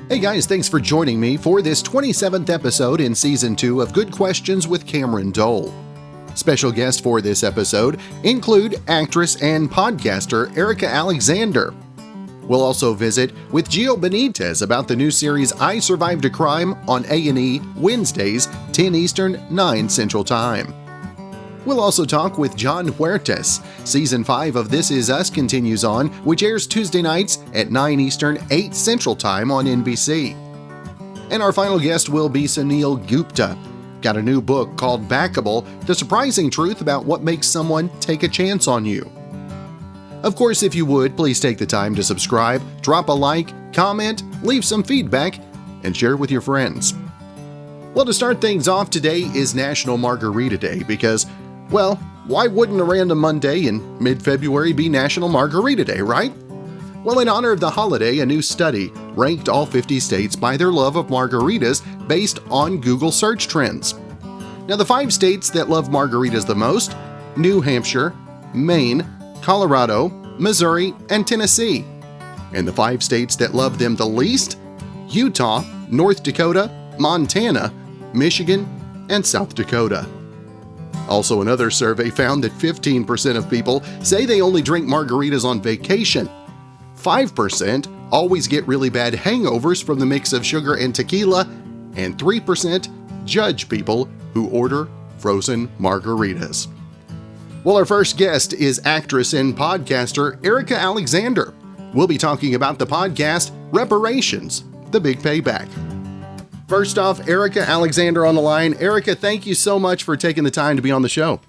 Hey guys, thanks for joining me for this 27th episode in Season 2 of Good Questions with Cameron Dole. Special guests for this episode include actress and podcaster Erika Alexander. We'll also visit with Gio Benitez about the new series I Survived a Crime on A&E Wednesdays, 10 Eastern, 9 Central Time. We'll also talk with Jon Huertas. Season 5 of This Is Us continues on, which airs Tuesday nights at 9 Eastern, 8 Central Time on NBC. And our final guest will be Suneel Gupta. Got a new book called Backable, The Surprising Truth About What Makes Someone Take a Chance on You. Of course, if you would, please take the time to subscribe, drop a like, comment, leave some feedback, and share with your friends. Well, to start things off, today is National Margarita Day because, well, why wouldn't a random Monday in mid-February be National Margarita Day, right? Well, in honor of the holiday, a new study ranked all 50 states by their love of margaritas based on Google search trends. Now, the 5 states that love margaritas the most: New Hampshire, Maine, Colorado, Missouri, and Tennessee. And the 5 states that love them the least: Utah, North Dakota, Montana, Michigan, and South Dakota. Also, another survey found that 15% of people say they only drink margaritas on vacation. 5% always get really bad hangovers from the mix of sugar and tequila, and 3% judge people who order frozen margaritas. Well, our first guest is actress and podcaster Erika Alexander. We'll be talking about the podcast Reparations, the Big Payback. First off, Erika Alexander on the line. Erika, thank you so much for taking the time to be on the show.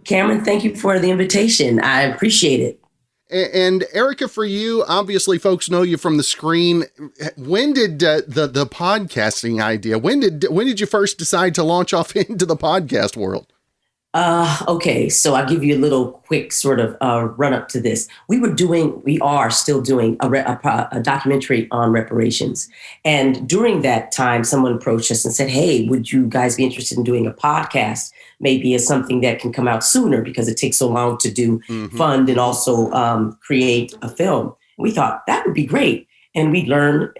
Cameron, thank you for the invitation. I appreciate it. And Erika, for you, obviously folks know you from the screen. When did the podcasting idea, when did you first decide to launch off into the podcast world? Okay, so I'll give you a little quick sort of run up to this. We are still doing a documentary on reparations. And during that time, someone approached us and said, hey, would you guys be interested in doing a podcast? Maybe as something that can come out sooner because it takes so long to do fund and also create a film. We thought that would be great. And we'd learn,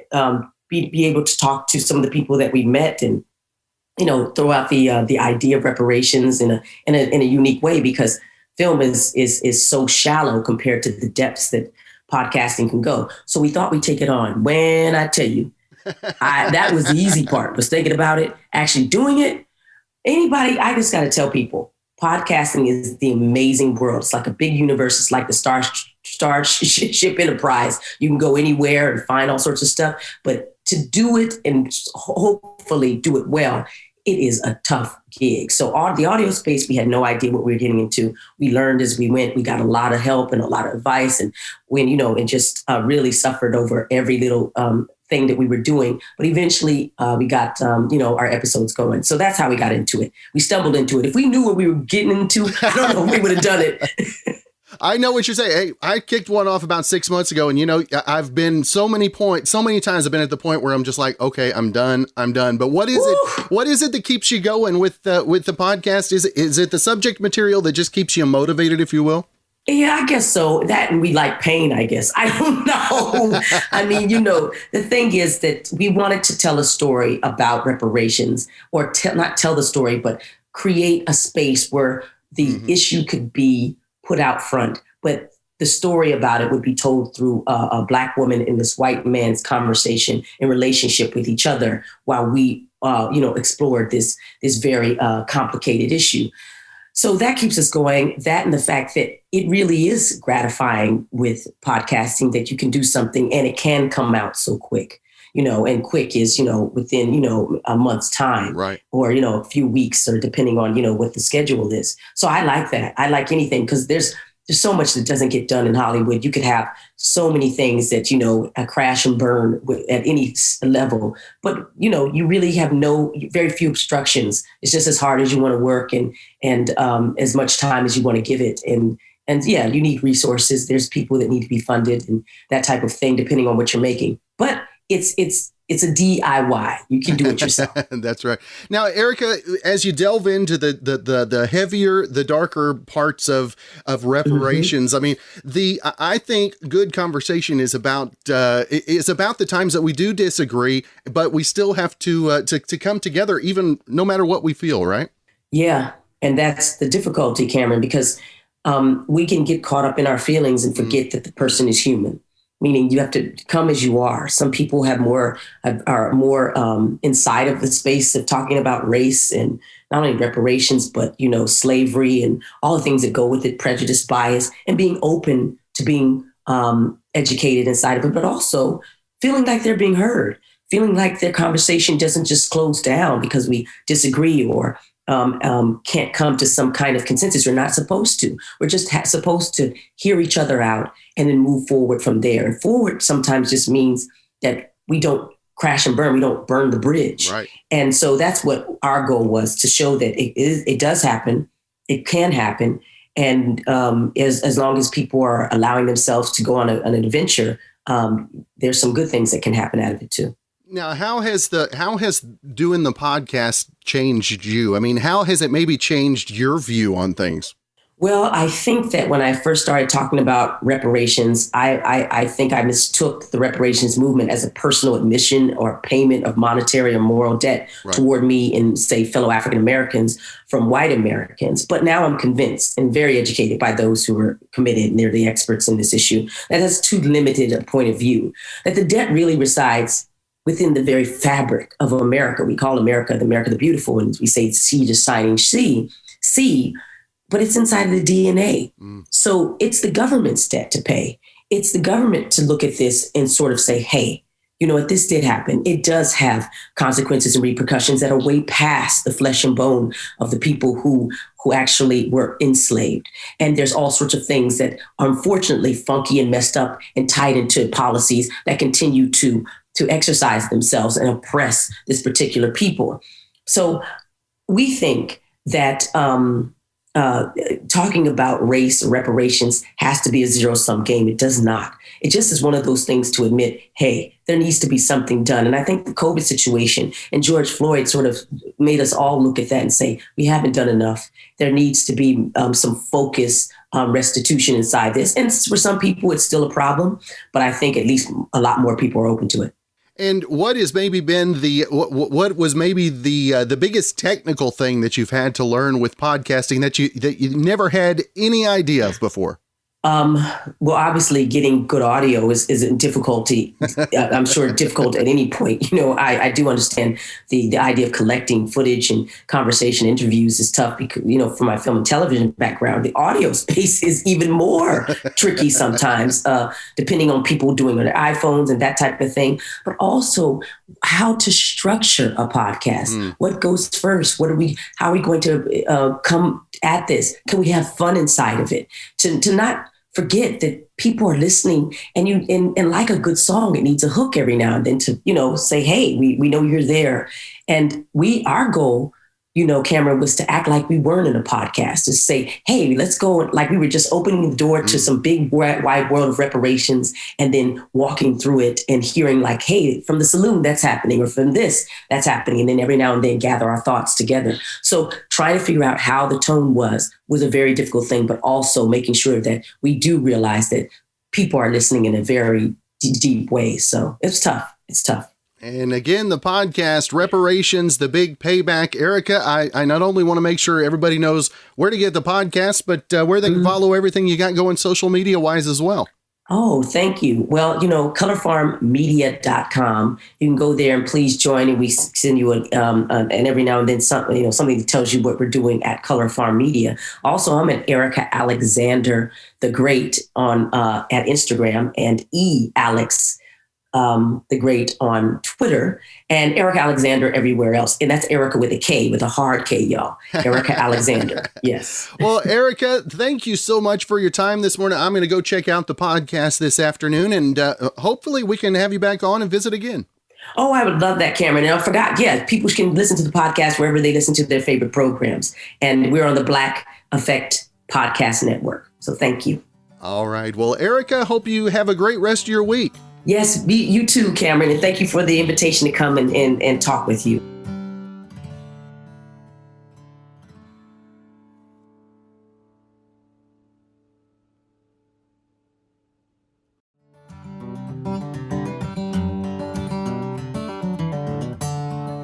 be able to talk to some of the people that we met and, throw out the idea of reparations in a unique way, because film is so shallow compared to the depths that podcasting can go. So we thought we'd take it on. When I tell you, that was the easy part, was thinking about it, actually doing it. I just got to tell people, podcasting is the amazing world. It's like a big universe. It's like the Starship Enterprise. You can go anywhere and find all sorts of stuff. But to do it and hopefully do it well, it is a tough gig. So the audio space, we had no idea what we were getting into. We learned as we went. We got a lot of help and a lot of advice. And and just really suffered over every little thing that we were doing. But eventually we got, our episodes going. So that's how we got into it. We stumbled into it. If we knew what we were getting into, I don't know if we would have done it. I know what you're saying. Hey, I kicked one off about 6 months ago, and I've been so many times I've been at the point where I'm just like, okay, I'm done. But what is it? What is it that keeps you going with the podcast? Is it the subject material that just keeps you motivated, if you will? Yeah, I guess so. That, and we like pain, I guess. I don't know. I mean, the thing is that we wanted to tell a story about reparations, or not tell the story, but create a space where the issue could be put out front, but the story about it would be told through a Black woman and this white man's conversation and relationship with each other while we, explored this very complicated issue. So that keeps us going. That, and the fact that it really is gratifying with podcasting that you can do something and it can come out so quick. And quick is, within, a month's time, right, or, a few weeks, or depending on, what the schedule is. So I like that. I like anything, because there's so much that doesn't get done in Hollywood. You could have so many things that, a crash and burn at any level. But, you really have very few obstructions. It's just as hard as you want to work and as much time as you want to give it. And yeah, you need resources. There's people that need to be funded and that type of thing, depending on what you're making. But it's it's a DIY. You can do it yourself. That's right. Now, Erika, as you delve into the heavier, the darker parts of reparations, I mean, I think good conversation is about the times that we do disagree, but we still have to come together, even no matter what we feel, right? Yeah, and that's the difficulty, Cameron, because we can get caught up in our feelings and forget that the person is human. Meaning you have to come as you are. Some people are more inside of the space of talking about race and not only reparations, but, slavery and all the things that go with it, prejudice, bias, and being open to being educated inside of it, but also feeling like they're being heard, feeling like their conversation doesn't just close down because we disagree or can't come to some kind of consensus. We're not supposed to. We're just supposed to hear each other out and then move forward from there. And forward sometimes just means that we don't crash and burn. We don't burn the bridge. Right. And so that's what our goal was, to show that it does happen. It can happen. And as long as people are allowing themselves to go on an adventure, there's some good things that can happen out of it too. Now, how has doing the podcast changed you? I mean, how has it maybe changed your view on things? Well, I think that when I first started talking about reparations, I think I mistook the reparations movement as a personal admission or payment of monetary or moral debt toward me and, say, fellow African Americans from white Americans. But now I'm convinced and very educated by those who are committed, and they're the experts in this issue, that that's too limited a point of view, that the debt really resides within the very fabric of America. We call America the beautiful, and we say sea to shining sea, but it's inside of the DNA. So it's the government's debt to pay. It's the government to look at this and sort of say, hey, you know what, this did happen. It does have consequences and repercussions that are way past the flesh and bone of the people who actually were enslaved. And there's all sorts of things that are unfortunately funky and messed up and tied into policies that continue to exercise themselves and oppress this particular people. So we think that talking about race or reparations has to be a zero-sum game. It does not. It just is one of those things to admit, hey, there needs to be something done. And I think the COVID situation and George Floyd sort of made us all look at that and say, we haven't done enough. There needs to be some focus, restitution inside this. And for some people, it's still a problem, but I think at least a lot more people are open to it. And what has maybe been what was maybe the biggest technical thing that you've had to learn with podcasting that you never had any idea of before? Well, obviously getting good audio is a difficulty. I'm sure difficult at any point. I do understand the idea of collecting footage and conversation interviews is tough because, for my film and television background, the audio space is even more tricky sometimes, depending on people doing on their iPhones and that type of thing, but also how to structure a podcast. What goes first? How are we going to come at this? Can we have fun inside of it? To not forget that people are listening, and like a good song, it needs a hook every now and then to, say, hey, we know you're there. And our goal, Cameron, was to act like we weren't in a podcast, to say, hey, let's go, like we were just opening the door to some big wide world of reparations and then walking through it and hearing like, hey, from the saloon, that's happening, or from this, that's happening. And then every now and then gather our thoughts together. So trying to figure out how the tone was a very difficult thing, but also making sure that we do realize that people are listening in a very deep way. So it's tough. It's tough. And again, the podcast, Reparations, the Big Payback. Erika, I not only want to make sure everybody knows where to get the podcast, but where they can follow everything you got going social media wise as well. Oh, thank you. Well, colorfarmmedia.com. You can go there and please join, and we send you and every now and then something that tells you what we're doing at Color Farm Media. Also, I'm at Erika Alexander the Great on at Instagram, and Alex the Great on Twitter, and Erika Alexander everywhere else. And that's Erika with a K, with a hard K, y'all. Erika Alexander. Yes. Well, Erika, thank you so much for your time this morning. I'm going to go check out the podcast this afternoon, and hopefully we can have you back on and visit again. Oh, I would love that, Cameron. And I forgot, people can listen to the podcast wherever they listen to their favorite programs. And we're on the Black Effect Podcast Network. So thank you. All right. Well, Erika, hope you have a great rest of your week. Yes, you too, Cameron, and thank you for the invitation to come and talk with you.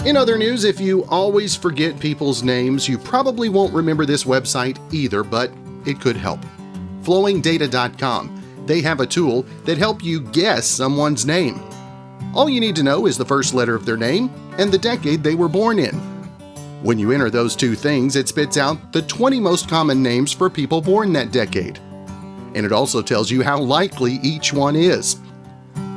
In other news, if you always forget people's names, you probably won't remember this website either, but it could help. Flowingdata.com. They have a tool that helps you guess someone's name. All you need to know is the first letter of their name and the decade they were born in. When you enter those two things, it spits out the 20 most common names for people born that decade. And it also tells you how likely each one is.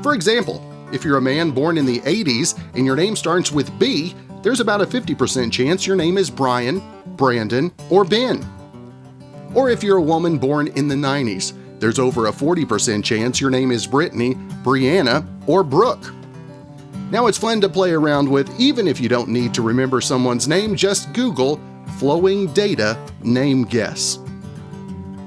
For example, if you're a man born in the 80s and your name starts with B, there's about a 50% chance your name is Brian, Brandon, or Ben. Or if you're a woman born in the 90s, there's over a 40% chance your name is Brittany, Brianna, or Brooke. Now it's fun to play around with, even if you don't need to remember someone's name, just Google Flowing Data Name Guess.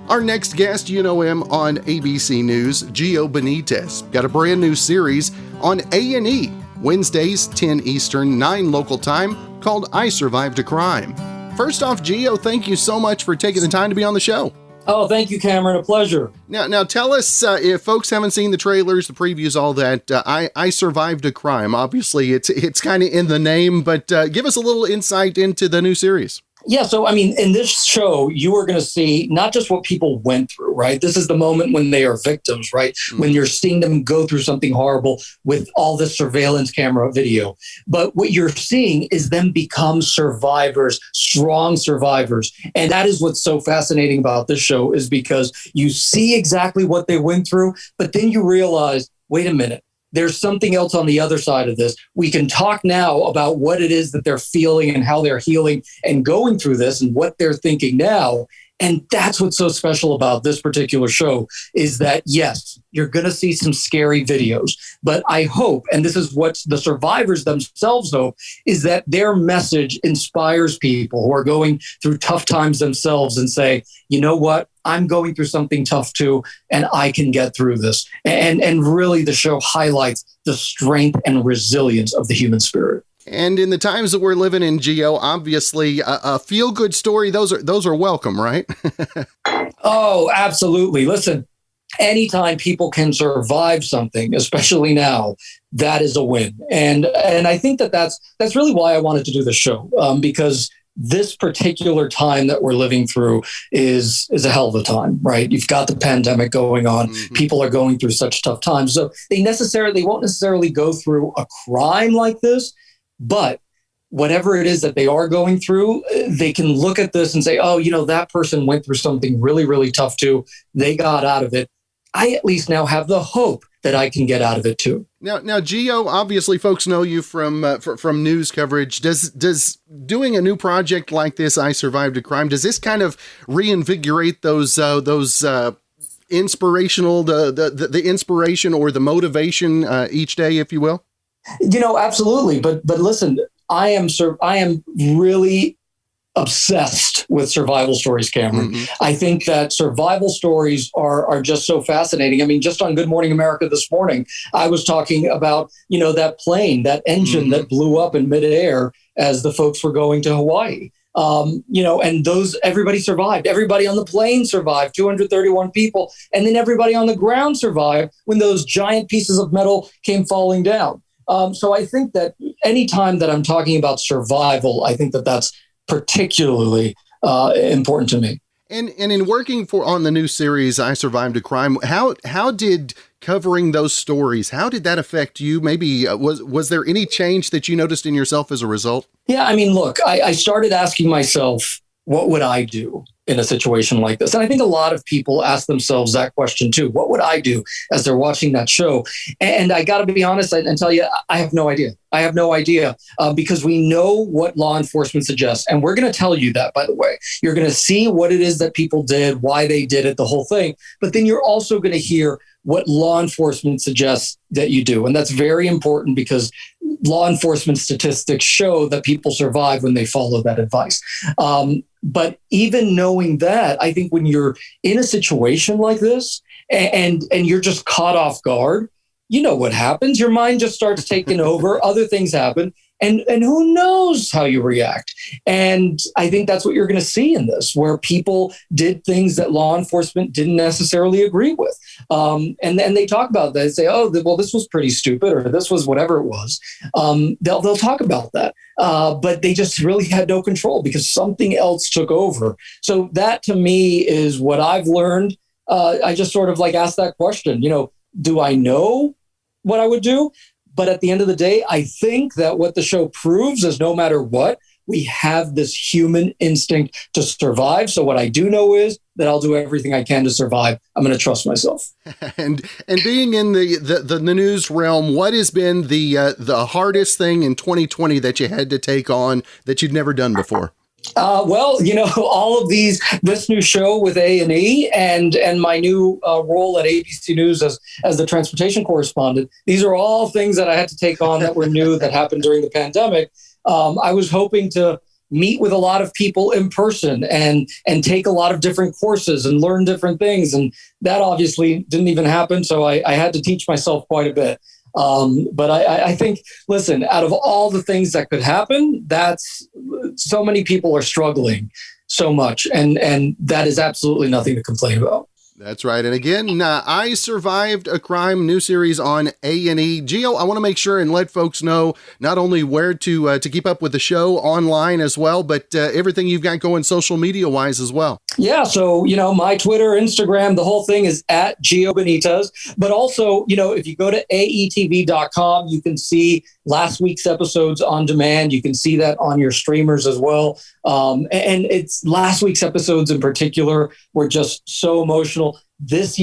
Our next guest, you know him on ABC News, Gio Benitez, got a brand new series on A&E, Wednesdays, 10 Eastern, 9 local time, called I Survived a Crime. First off, Gio, thank you so much for taking the time to be on the show. Oh, thank you, Cameron. A pleasure. Now tell us, if folks haven't seen the trailers, the previews, all that, I Survived a Crime. Obviously, it's kind of in the name, but give us a little insight into the new series. Yeah. So, I mean, in this show, you are going to see not just what people went through, right? This is the moment when they are victims, right? Mm-hmm. When you're seeing them go through something horrible with all this surveillance camera video. But what you're seeing is them become survivors, strong survivors. And that is what's so fascinating about this show, is because you see exactly what they went through, but then you realize, wait a minute. There's something else on the other side of this. We can talk now about what it is that they're feeling and how they're healing and going through this and what they're thinking now. And that's what's so special about this particular show, is that, yes, you're going to see some scary videos, but I hope, and this is what the survivors themselves hope, is that their message inspires people who are going through tough times themselves and say, you know what? I'm going through something tough too, and I can get through this. And really the show highlights the strength and resilience of the human spirit. And in the times that we're living in, Gio, obviously a feel-good story, those are welcome, right? Oh, absolutely. Listen, anytime people can survive something, especially now, that is a win. And I think that's really why I wanted to do the show, because this particular time that we're living through is a hell of a time, right? You've got the pandemic going on. Mm-hmm. People are going through such tough times. So they won't necessarily go through a crime like this, but whatever it is that they are going through, they can look at this and say, oh, you know, that person went through something really, really tough too. They got out of it. I at least now have the hope that I can get out of it too. Now, Gio, obviously folks know you from news coverage. Does doing a new project like this, I Survived a Crime, does this kind of reinvigorate those inspirational, the inspiration or the motivation each day, if you will? You know, absolutely. But listen, I am really obsessed with survival stories, Cameron. Mm-hmm. I think that survival stories are just so fascinating. I mean, just on Good Morning America this morning, I was talking about, you know, that plane, that engine mm-hmm. that blew up in midair as the folks were going to Hawaii. You know, and everybody survived. Everybody on the plane survived, 231 people. And then everybody on the ground survived when those giant pieces of metal came falling down. So I think that anytime that I'm talking about survival, I think that that's particularly important to me. And in working on the new series, I Survived a Crime, how did covering those stories, how did that affect you? Maybe was there any change that you noticed in yourself as a result? Yeah, I mean, look, I started asking myself, what would I do in a situation like this? And I think a lot of people ask themselves that question too. What would I do as they're watching that show? And I got to be honest and tell you, I have no idea. I have no idea because we know what law enforcement suggests. And we're going to tell you that, by the way. You're going to see what it is that people did, why they did it, the whole thing. But then you're also going to hear what law enforcement suggests that you do. And that's very important because law enforcement statistics show that people survive when they follow that advice. But even knowing that, I think when you're in a situation like this and you're just caught off guard, you know what happens. Your mind just starts taking over. Other things happen. And who knows how you react. And I think that's what you're going to see in this, where people did things that law enforcement didn't necessarily agree with. And then they talk about that. They say, oh, well, this was pretty stupid, or this was whatever it was. They'll talk about that. But they just really had no control because something else took over. So that to me is what I've learned. I just sort of like asked that question, do I know what I would do? But at the end of the day, I think that what the show proves is no matter what, we have this human instinct to survive. So what I do know is that I'll do everything I can to survive. I'm going to trust myself. And being in the news realm, what has been the hardest thing in 2020 that you had to take on that you'd never done before? Well, all of this new show with A&E and my new role at ABC News as the transportation correspondent, these are all things that I had to take on that were new that happened during the pandemic. I was hoping to meet with a lot of people in person and take a lot of different courses and learn different things. And that obviously didn't even happen. So I had to teach myself quite a bit. But I think, listen, out of all the things that could happen, that's so many people are struggling so much. And that is absolutely nothing to complain about. That's right. And again, I Survived a Crime, new series on A&E. Gio, I want to make sure and let folks know not only where to keep up with the show online as well, but everything you've got going social media wise as well. Yeah. So, my Twitter, Instagram, the whole thing is at Gio Benitez. But also, if you go to aetv.com, you can see last week's episodes on demand. You can see that on your streamers as well. And it's last week's episodes in particular were just so emotional. This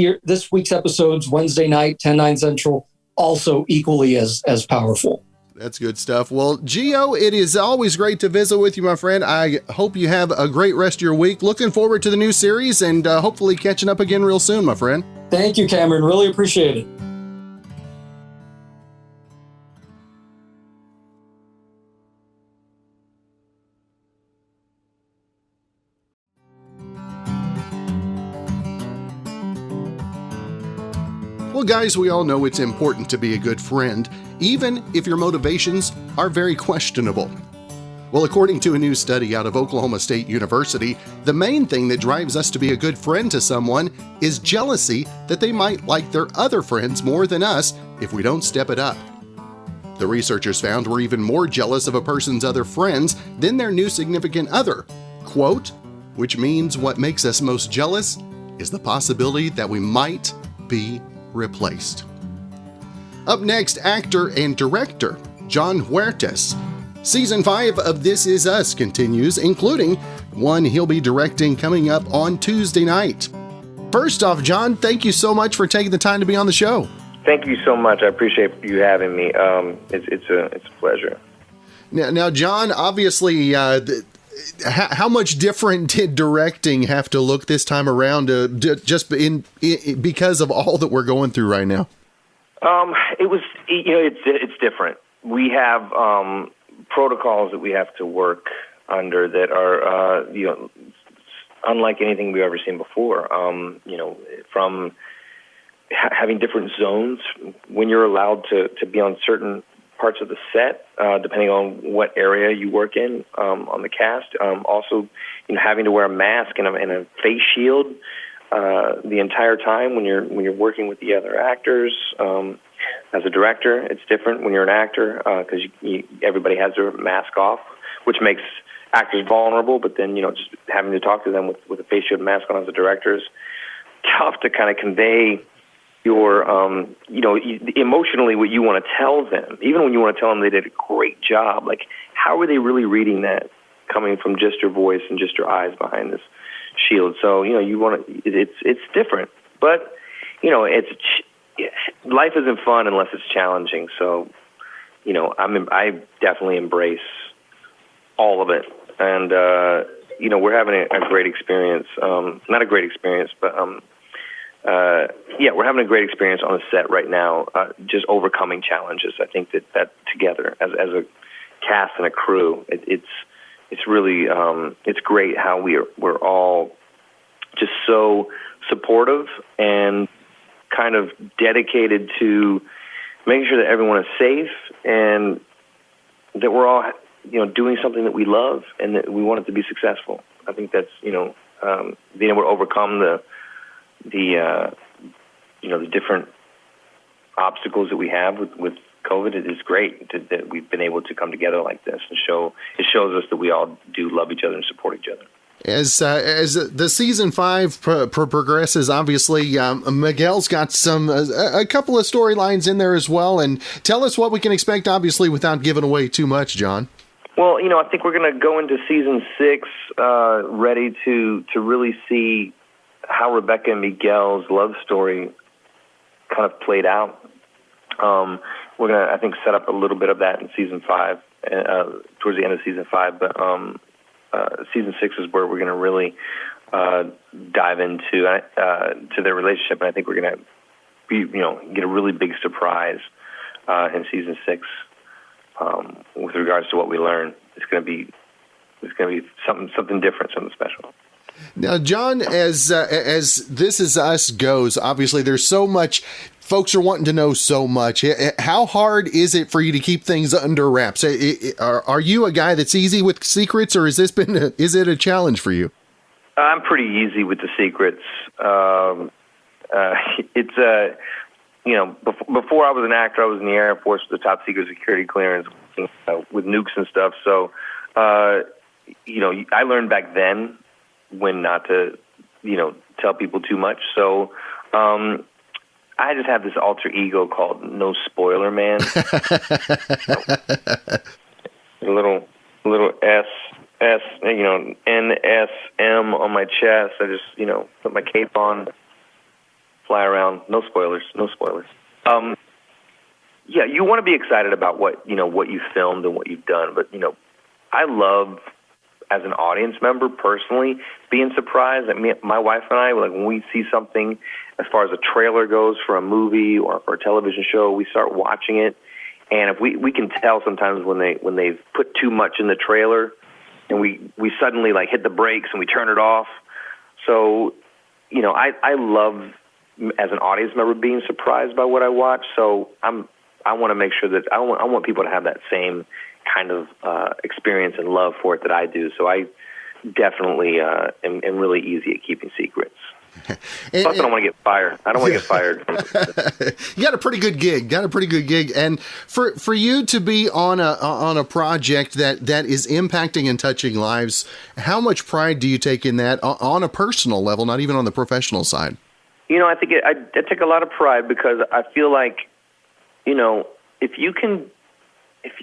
week's episodes, Wednesday night, 10/9 Central, also equally as powerful. That's good stuff. Well, Gio, it is always great to visit with you, my friend. I hope you have a great rest of your week. Looking forward to the new series and hopefully catching up again real soon, my friend. Thank you, Cameron. Really appreciate it. Well, guys, we all know it's important to be a good friend, even if your motivations are very questionable. Well, according to a new study out of Oklahoma State University, the main thing that drives us to be a good friend to someone is jealousy that they might like their other friends more than us if we don't step it up. The researchers found we're even more jealous of a person's other friends than their new significant other. Quote, which means what makes us most jealous is the possibility that we might be replaced. Up next, actor and director Jon Huertas. Season 5 of This Is Us continues, including one he'll be directing coming up on Tuesday night. First off, Jon, thank you so much for taking the time to be on the show. Thank you so much. I appreciate you having me. It's a pleasure. Now, Jon, obviously, how much different did directing have to look this time around, just because of all that we're going through right now? It was, it's different. We have protocols that we have to work under that are, unlike anything we've ever seen before. From having different zones when you're allowed to be on certain parts of the set, depending on what area you work in on the cast. Also, having to wear a mask and a face shield the entire time when you're working with the other actors. As a director, it's different when you're an actor because everybody has their mask off, which makes actors vulnerable. But then just having to talk to them with a face shield and mask on as a director is tough to kind of convey your, emotionally what you want to tell them. Even when you want to tell them they did a great job, like how are they really reading that coming from just your voice and just your eyes behind this shield? So you want to. It's different, but life isn't fun unless it's challenging. So I definitely embrace all of it, and we're having a great experience. Not a great experience, but we're having a great experience on the set right now, just overcoming challenges. I think that together as a cast and a crew, it's really it's great how we're all just so supportive and kind of dedicated to making sure that everyone is safe and that we're all, doing something that we love and that we want it to be successful. I think that's, being able to overcome the different obstacles that we have with COVID. It is great that we've been able to come together like this and it shows us that we all do love each other and support each other. As the season 5 progresses, obviously Miguel's got a couple of storylines in there as well. And tell us what we can expect, obviously, without giving away too much, Jon. Well, I think we're going to go into season 6 ready to really see how Rebecca and Miguel's love story kind of played out. We're going to, I think, set up a little bit of that in season 5, towards the end of season 5, but season 6 is where we're going to really dive into to their relationship, and I think we're going to get a really big surprise in season 6 with regards to what we learn. It's going to be something different, something special. Now, Jon, as This Is Us goes, obviously there's so much. Folks are wanting to know so much. How hard is it for you to keep things under wraps? Are you a guy that's easy with secrets, or is it a challenge for you? I'm pretty easy with the secrets. It's before I was an actor, I was in the Air Force with the top secret security clearance with nukes and stuff. So, I learned back then when not to, tell people too much. So, I just have this alter ego called No Spoiler Man. A little S, NSM on my chest. I just, put my cape on, fly around. No spoilers. Yeah, you want to be excited about what you filmed and what you've done. But, I love, as an audience member personally, being surprised. My wife and I, when we see something as far as a trailer goes for a movie or for a television show, we start watching it, and if we can tell sometimes when they've put too much in the trailer, and we suddenly hit the brakes and we turn it off. So, I love, as an audience member, being surprised by what I watch. So I want to make sure that I want people to have that same kind of experience and love for it that I do. So I definitely am really easy at keeping secrets. Plus, I don't want to get fired. I don't want to get fired. You got a pretty good gig. And for you to be on a project that is impacting and touching lives, how much pride do you take in that on a personal level, not even on the professional side? I think I take a lot of pride because I feel like,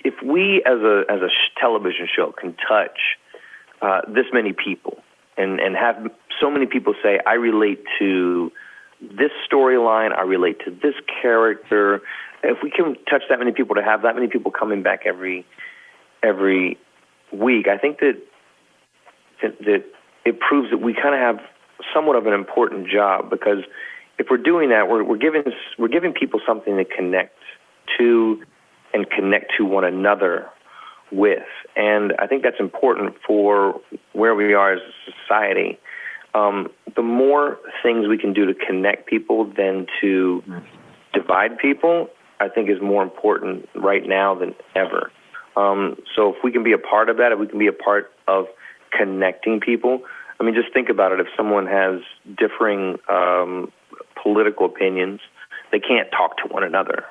if we as a television show can touch this many people and have so many people say, I relate to this storyline, I relate to this character. If we can touch that many people, to have that many people coming back every week, I think that it proves that we kind of have somewhat of an important job, because if we're doing that, we're giving people something to connect to and connect to one another with. And I think that's important for where we are as a society. The more things we can do to connect people than to divide people, I think is more important right now than ever. So if we can be a part of that, if we can be a part of connecting people, just think about it. If someone has differing political opinions, they can't talk to one another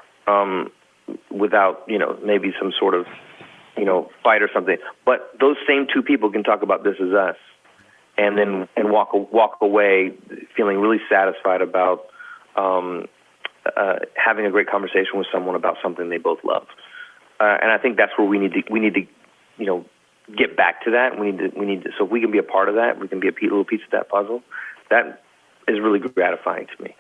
without, maybe some sort of, fight or something. But those same two people can talk about This Is Us, and then walk away feeling really satisfied about having a great conversation with someone about something they both love. And I think that's where we need to get back to that. We need to. So if we can be a part of that, we can be a little piece of that puzzle. That is really gratifying to me.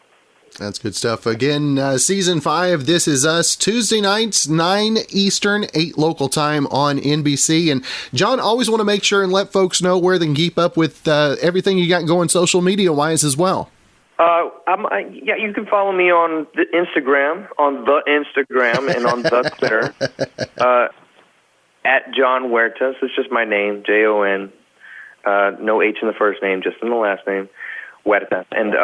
That's good stuff. Again, season 5, This Is Us, Tuesday nights, 9 Eastern, 8 local time on NBC. And Jon, always want to make sure and let folks know where they can keep up with everything you got going social media wise as well. You can follow me on the Instagram, and on the Twitter, at Jon Huertas. It's just my name, Jon. No H in the first name, just in the last name, Huertas. And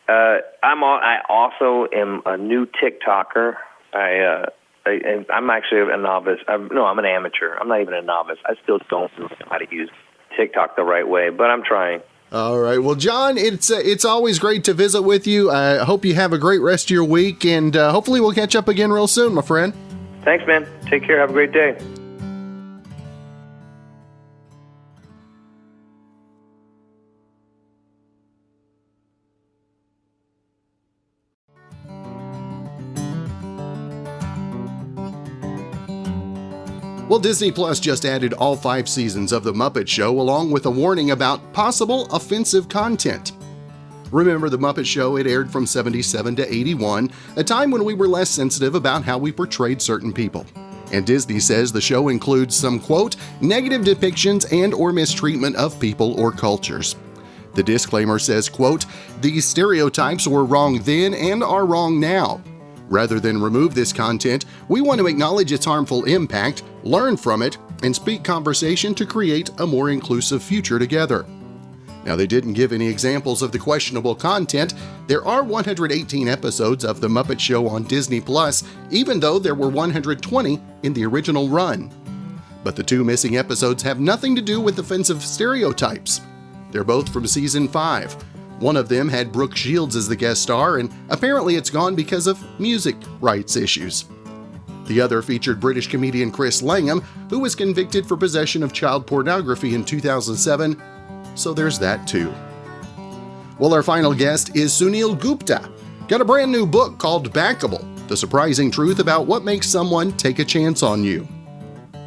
I also am a new TikToker. I'm actually a novice. I'm an amateur. I'm not even a novice. I still don't know how to use TikTok the right way, but I'm trying. All right. Well, Jon, it's always great to visit with you. I hope you have a great rest of your week, and hopefully we'll catch up again real soon, my friend. Thanks, man. Take care. Have a great day. Well, Disney Plus just added all 5 seasons of The Muppet Show, along with a warning about possible offensive content. Remember The Muppet Show, it aired from 77 to 81, a time when we were less sensitive about how we portrayed certain people. And Disney says the show includes some, quote, negative depictions and or mistreatment of people or cultures. The disclaimer says, quote, these stereotypes were wrong then and are wrong now. Rather than remove this content, we want to acknowledge its harmful impact, learn from it, and speak conversation to create a more inclusive future together. Now, they didn't give any examples of the questionable content. There are 118 episodes of The Muppet Show on Disney Plus, even though there were 120 in the original run. But the 2 missing episodes have nothing to do with offensive stereotypes. They're both from Season 5. One of them had Brooke Shields as the guest star, and apparently it's gone because of music rights issues. The other featured British comedian Chris Langham, who was convicted for possession of child pornography in 2007, so there's that too. Well, our final guest is Suneel Gupta. Got a brand new book called Backable, the surprising truth about what makes someone take a chance on you.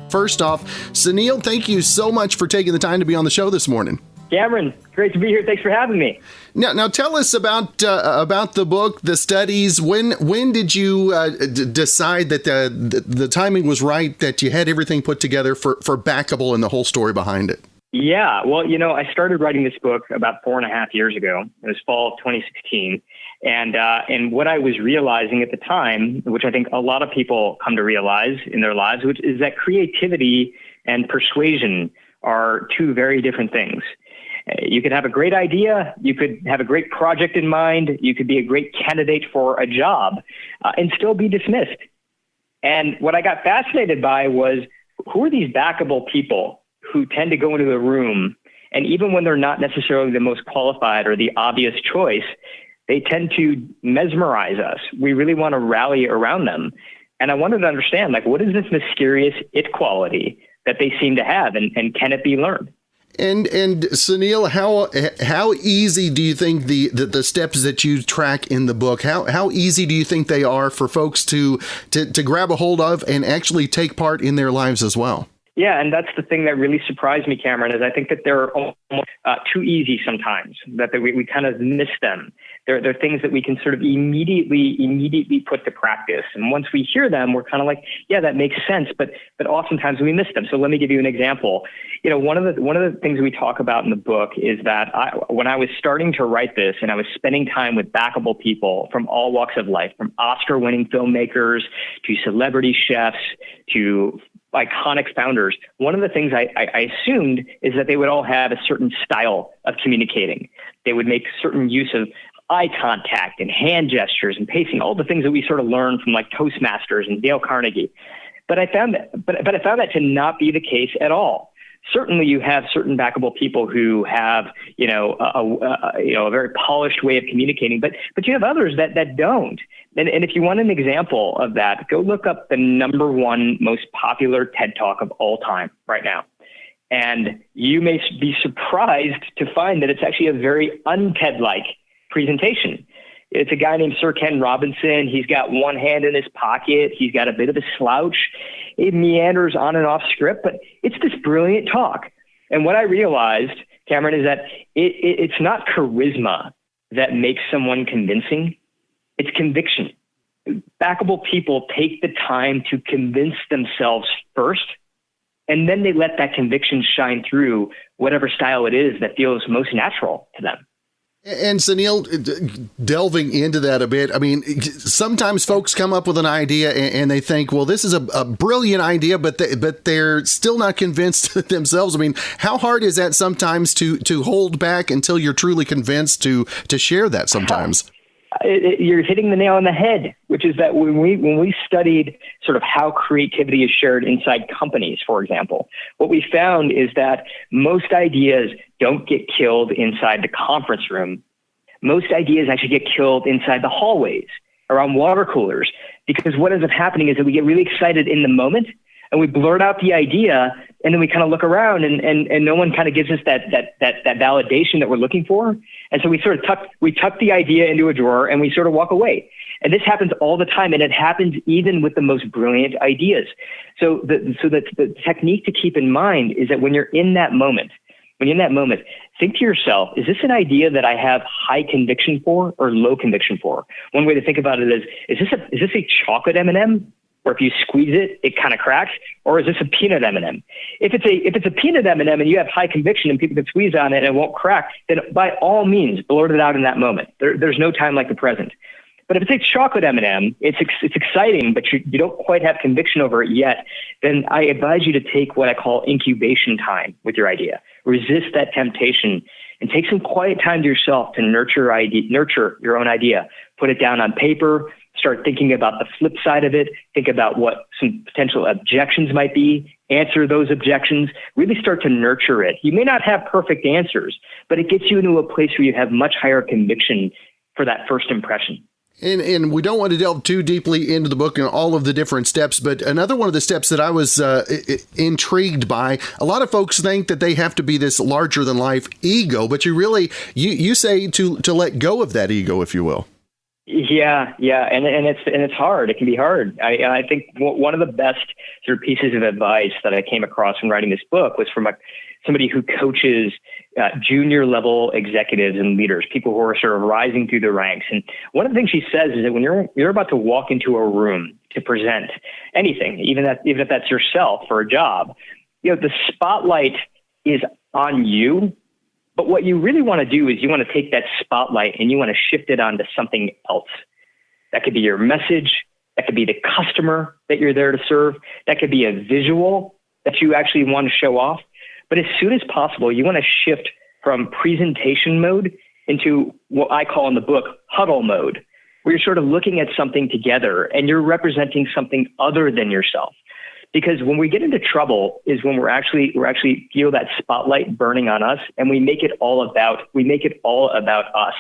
First off, Suneel, thank you so much for taking the time to be on the show this morning. Cameron, great to be here. Thanks for having me. Now tell us about the book, the studies. When did you decide that the timing was right, that you had everything put together for Backable and the whole story behind it? Yeah, well, I started writing this book about 4.5 years ago. It was fall of 2016. And what I was realizing at the time, which I think a lot of people come to realize in their lives, which is that creativity and persuasion are 2 very different things. You could have a great idea, you could have a great project in mind, you could be a great candidate for a job, and still be dismissed. And what I got fascinated by was, who are these backable people who tend to go into the room, and even when they're not necessarily the most qualified or the obvious choice, they tend to mesmerize us. We really want to rally around them. And I wanted to understand, what is this mysterious it quality that they seem to have, and can it be learned? And Suneel, how easy do you think the steps that you track in the book, how easy do you think they are for folks to grab a hold of and actually take part in their lives as well? Yeah, and that's the thing that really surprised me, Cameron, is I think that they're almost too easy sometimes, that we kind of miss them. They're things that we can sort of immediately put to practice. And once we hear them, we're kind of like, yeah, that makes sense, but oftentimes we miss them. So let me give you an example. One of the things we talk about in the book is that when I was starting to write this and I was spending time with backable people from all walks of life, from Oscar-winning filmmakers to celebrity chefs to iconic founders, one of the things I assumed is that they would all have a certain style of communicating. They would make certain use of eye contact and hand gestures and pacing, all the things that we sort of learned from Toastmasters and Dale Carnegie. But I found that to not be the case at all. Certainly, you have certain backable people who have, a very polished way of communicating, but you have others that don't. And if you want an example of that, go look up the #1 most popular TED Talk of all time right now. And you may be surprised to find that it's actually a very un-TED-like presentation. It's a guy named Sir Ken Robinson. He's got one hand in his pocket. He's got a bit of a slouch. It meanders on and off script, but it's this brilliant talk. And what I realized, Cameron, is that it's not charisma that makes someone convincing. It's conviction. Backable people take the time to convince themselves first, and then they let that conviction shine through whatever style it is that feels most natural to them. And Suneel, delving into that a bit, I mean, sometimes folks come up with an idea and they think, well, this is a brilliant idea, but they're still not convinced themselves. I mean, how hard is that sometimes to hold back until you're truly convinced to share that sometimes? you're hitting the nail on the head, which is that when we studied sort of how creativity is shared inside companies, for example, what we found is that most ideas don't get killed inside the conference room. Most ideas actually get killed inside the hallways, around water coolers, because what ends up happening is that we get really excited in the moment and we blurt out the idea, and then we kind of look around and no one kind of gives us that validation that we're looking for. And so we sort of tuck the idea into a drawer and we sort of walk away. And this happens all the time, and it happens even with the most brilliant ideas. So the technique to keep in mind is that when you're in that moment, think to yourself, is this an idea that I have high conviction for or low conviction for? One way to think about it is this a chocolate M&M? Or if you squeeze it, it kind of cracks? Or is this a peanut M&M? If it's a peanut M&M and you have high conviction and people can squeeze on it and it won't crack, then by all means, blurt it out in that moment. There's no time like the present. But if it's a chocolate M&M, it's exciting, but you don't quite have conviction over it yet, then I advise you to take what I call incubation time with your idea. Resist that temptation and take some quiet time to yourself to nurture your own idea. Put it down on paper. Start thinking about the flip side of it. Think about what some potential objections might be. Answer those objections. Really start to nurture it. You may not have perfect answers, but it gets you into a place where you have much higher conviction for that first impression. And we don't want to delve too deeply into the book and all of the different steps, but another one of the steps that I was intrigued by, a lot of folks think that they have to be this larger than life ego, but you say to let go of that ego, if you will. Yeah, and it's hard. It can be hard. I think one of the best sort of pieces of advice that I came across in writing this book was from somebody who coaches junior level executives and leaders, people who are sort of rising through the ranks. And one of the things she says is that when you're about to walk into a room to present anything, even if that's yourself for a job, the spotlight is on you. But what you really want to do is you want to take that spotlight and you want to shift it onto something else. That could be your message. That could be the customer that you're there to serve. That could be a visual that you actually want to show off. But as soon as possible, you want to shift from presentation mode into what I call in the book huddle mode, where you're sort of looking at something together and you're representing something other than yourself. Because when we get into trouble is when we're actually feel that spotlight burning on us, and we make it all about us.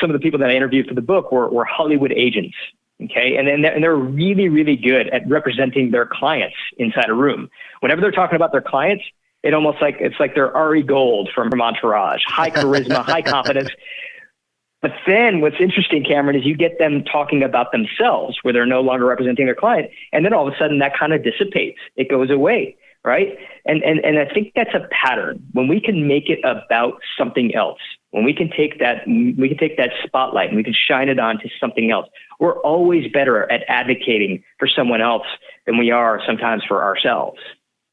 Some of the people that I interviewed for the book were Hollywood agents. Okay. And they're really, really good at representing their clients inside a room. Whenever they're talking about their clients, it's like they're Ari Gold from Entourage, high charisma, high confidence. But then what's interesting, Cameron, is you get them talking about themselves where they're no longer representing their client. And then all of a sudden that kind of dissipates. It goes away. Right. And I think that's a pattern. When we can make it about something else, when we can take that spotlight and we can shine it on to something else, we're always better at advocating for someone else than we are sometimes for ourselves.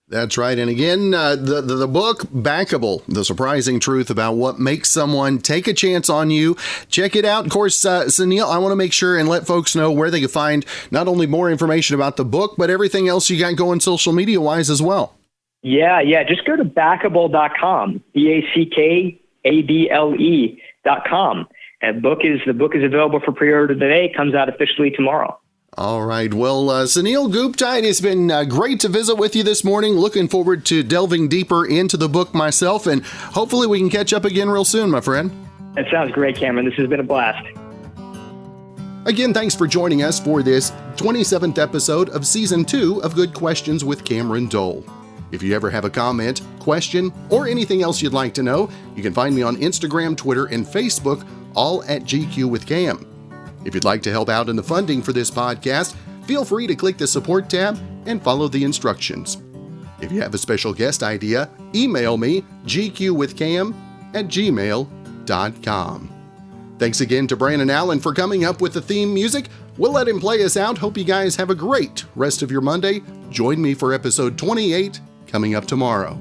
That's right. And again, the book, Backable, The Surprising Truth About What Makes Someone Take a Chance on You. Check it out. Of course, Suneel, I want to make sure and let folks know where they can find not only more information about the book, but everything else you got going social media wise as well. Yeah. Just go to backable.com, BACKABLE.com. And the book is available for pre-order today. It comes out officially tomorrow. All right. Well, Suneel Gupta, it has been great to visit with you this morning. Looking forward to delving deeper into the book myself, and hopefully we can catch up again real soon, my friend. That sounds great, Cameron. This has been a blast. Again, thanks for joining us for this 27th episode of Season 2 of Good Questions with Cameron Dole. If you ever have a comment, question, or anything else you'd like to know, you can find me on Instagram, Twitter, and Facebook, all at GQ with Cam. If you'd like to help out in the funding for this podcast, feel free to click the support tab and follow the instructions. If you have a special guest idea, email me, gqwithcam@gmail.com. Thanks again to Brandon Allen for coming up with the theme music. We'll let him play us out. Hope you guys have a great rest of your Monday. Join me for episode 28 coming up tomorrow.